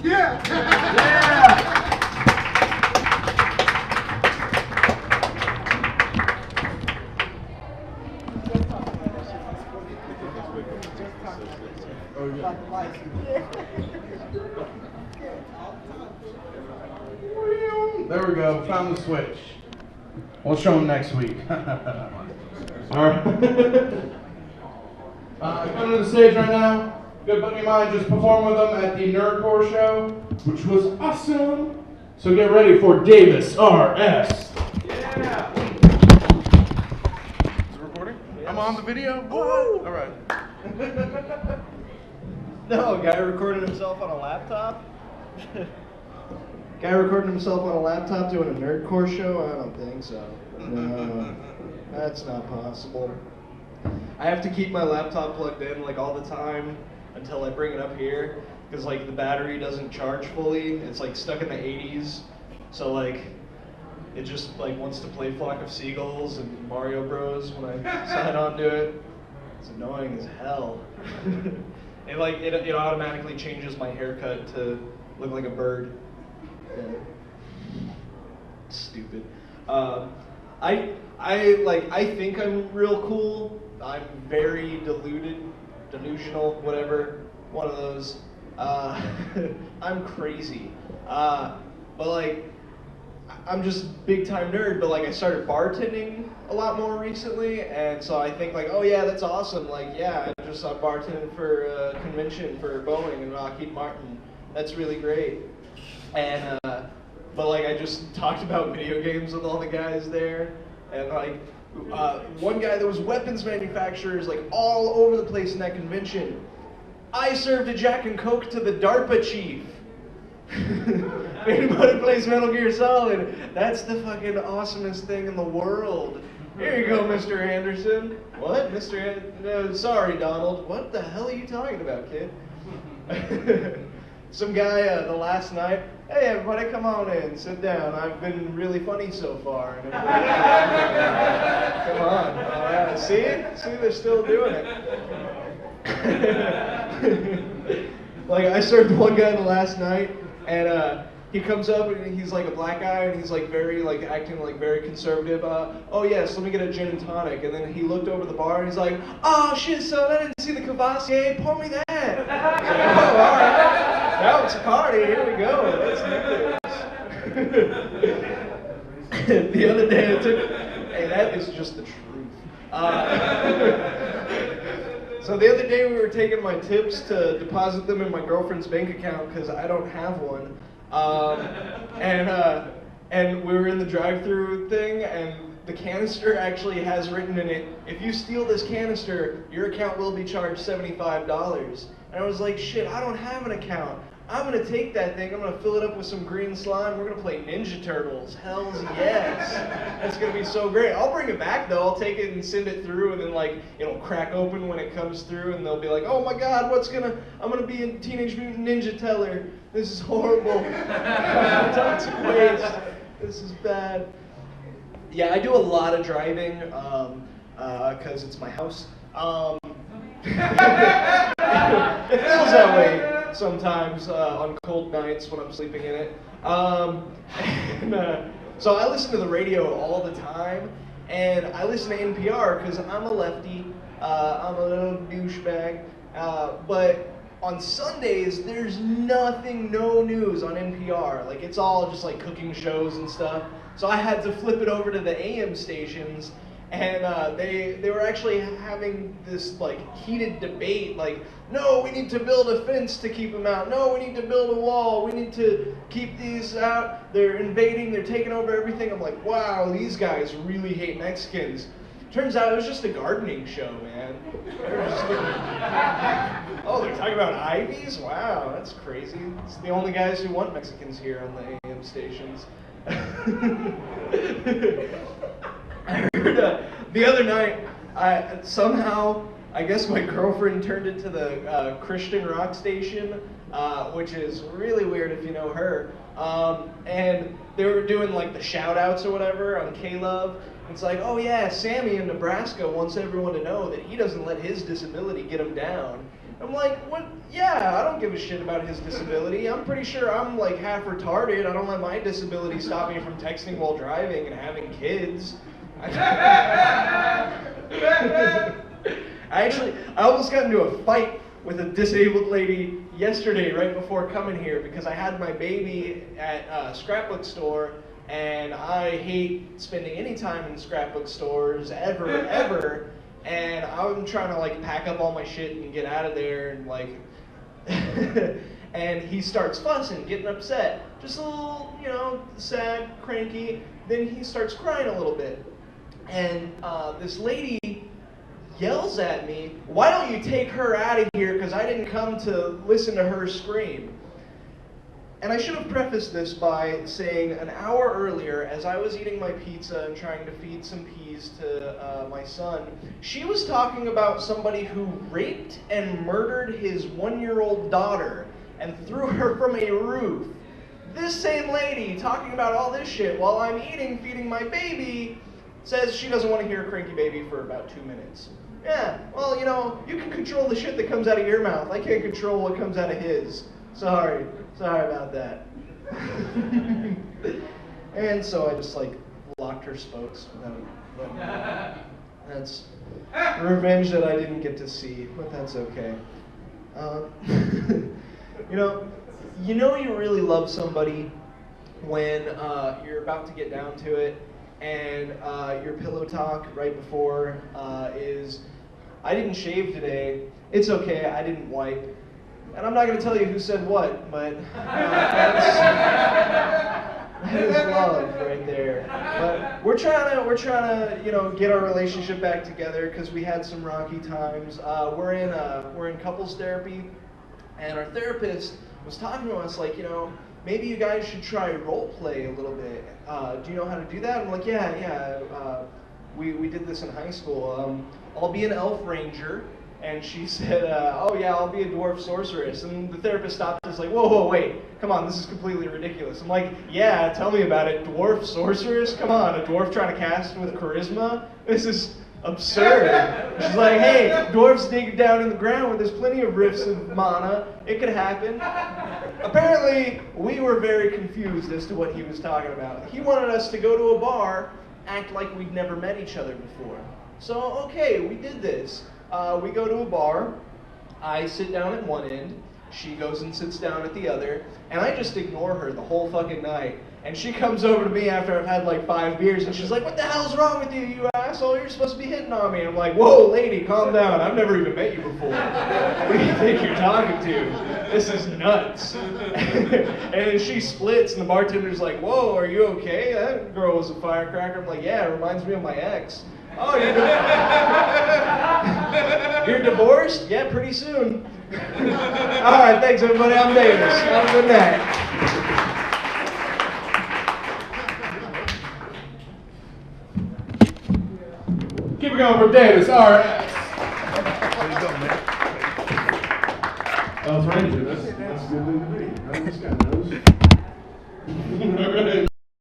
Yeah! Yeah! There we go, found the switch. We'll show them next week. Alright. Coming to the stage right now, good buddy of mine just performed with them at the Nerdcore show, which was awesome. So get ready for Davis RS. Yeah! Is it recording? Yes. I'm on the video? What? Alright. No, a guy recorded himself on a laptop? Guy recording himself on a laptop doing a Nerdcore show? I don't think so. No, that's not possible. I have to keep my laptop plugged in like all the time until I bring it up here, because like the battery doesn't charge fully. It's like stuck in the 80s, so like it just like wants to play Flock of Seagulls and Mario Bros when I sign onto it. It's annoying as hell. It automatically changes my haircut to look like a bird. Yeah. Stupid. I think I'm real cool. I'm very delusional, whatever. One of those. I'm crazy. But like, I'm just big time nerd. But like, I started bartending a lot more recently, and so I think like, oh yeah, that's awesome. Like, yeah, I'm bartending for a convention for Boeing and Lockheed Martin. That's really great. And but like I just talked about video games with all the guys there, and like one guy that was weapons manufacturers like all over the place in that convention. I served a Jack and Coke to the DARPA chief. If anybody plays Metal Gear Solid, that's the fucking awesomest thing in the world. Here you go, Mr. Anderson. What, Mr. Sorry, Donald. What the hell are you talking about, kid? Some guy the last night, hey everybody, come on in, sit down. I've been really funny so far. And come on, see, they're still doing it. Like I served one guy the last night, and he comes up and he's like a black guy and he's like very like acting like very conservative. Oh yes, let me get a gin and tonic. And then he looked over the bar and he's like, oh shit, son, I didn't see the Cavassier. Pour me that. Oh, all right. Now it's a party. Here we go. Let's do this. The other day it took. Hey, that is just the truth. So the other day we were taking my tips to deposit them in my girlfriend's bank account because I don't have one. And we were in the drive-through thing, and the canister actually has written in it, if you steal this canister, your account will be charged $75. And I was like, shit, I don't have an account. I'm gonna take that thing, I'm gonna fill it up with some green slime, we're gonna play Ninja Turtles. Hells yes. That's gonna be so great. I'll bring it back though, I'll take it and send it through, and then like, it'll crack open when it comes through, and they'll be like, oh my god, I'm gonna be a Teenage Mutant Ninja Teller. This is horrible. Toxic waste. This is bad. Yeah, I do a lot of driving, cause it's my house. It feels that way sometimes on cold nights when I'm sleeping in it. So I listen to the radio all the time, and I listen to NPR because I'm a lefty. I'm a little douchebag. But on Sundays, there's no news on NPR. Like, it's all just like cooking shows and stuff. So I had to flip it over to the AM stations. And they were actually having this like heated debate, like, no, we need to build a fence to keep them out. No, we need to build a wall. We need to keep these out. They're invading. They're taking over everything. I'm like, wow, these guys really hate Mexicans. Turns out it was just a gardening show, man. Oh, they're talking about ivies? Wow, that's crazy. It's the only guys who want Mexicans here on the AM stations. I heard the other night, I guess my girlfriend turned it to the Christian rock station, which is really weird if you know her. And they were doing like the shout outs or whatever on K-Love. It's like, oh yeah, Sammy in Nebraska wants everyone to know that he doesn't let his disability get him down. I'm like, what? Yeah, I don't give a shit about his disability. I'm pretty sure I'm like half retarded. I don't let my disability stop me from texting while driving and having kids. I almost got into a fight with a disabled lady yesterday right before coming here because I had my baby at a scrapbook store, and I hate spending any time in scrapbook stores ever. And I'm trying to like pack up all my shit and get out of there and like, and he starts fussing, getting upset, just a little, sad, cranky. Then he starts crying a little bit, and this lady yells at me, "Why don't you take her out of here? Because I didn't come to listen to her scream." And I should have prefaced this by saying an hour earlier, as I was eating my pizza and trying to feed some peas to my son, she was talking about somebody who raped and murdered his 1-year-old daughter and threw her from a roof. This same lady talking about all this shit while I'm eating, feeding my baby, says she doesn't want to hear Cranky Baby for about 2 minutes. Yeah, well, you can control the shit that comes out of your mouth. I can't control what comes out of his. Sorry about that. And so I just locked her spokes. That's revenge that I didn't get to see, but that's okay. You really love somebody when you're about to get down to it, and your pillow talk right before is, "I didn't shave today. It's okay, I didn't wipe." And I'm not going to tell you who said what, but that is love right there. But we're trying to get our relationship back together because we had some rocky times. We're in couples therapy, and our therapist was talking to us maybe you guys should try role play a little bit. Do you know how to do that? I'm like, yeah. We did this in high school. I'll be an elf ranger. And she said, oh yeah, I'll be a dwarf sorceress. And the therapist stopped and was like, whoa, wait, come on, this is completely ridiculous. I'm like, yeah, tell me about it. Dwarf sorceress? Come on, a dwarf trying to cast with charisma? This is absurd. She's like, hey, dwarves dig down in the ground where there's plenty of rifts of mana. It could happen. Apparently, we were very confused as to what he was talking about. He wanted us to go to a bar, act like we'd never met each other before. So, okay, we did this. We go to a bar, I sit down at one end, she goes and sits down at the other, and I just ignore her the whole fucking night. And she comes over to me after I've had 5 beers, and she's like, "What the hell's wrong with you, you asshole? You're supposed to be hitting on me." And I'm like, "Whoa, lady, calm down. I've never even met you before. What do you think you're talking to? This is nuts." And then she splits, and the bartender's like, "Whoa, are you okay? That girl was a firecracker." I'm like, "Yeah, it reminds me of my ex." "Oh, you're divorced? Yeah, pretty soon." All right, thanks everybody. I'm Davis. Have a good night. Keep it going for Davis, RS. There you go, man. Elf Ranger, that's good to be. This guy knows. All right.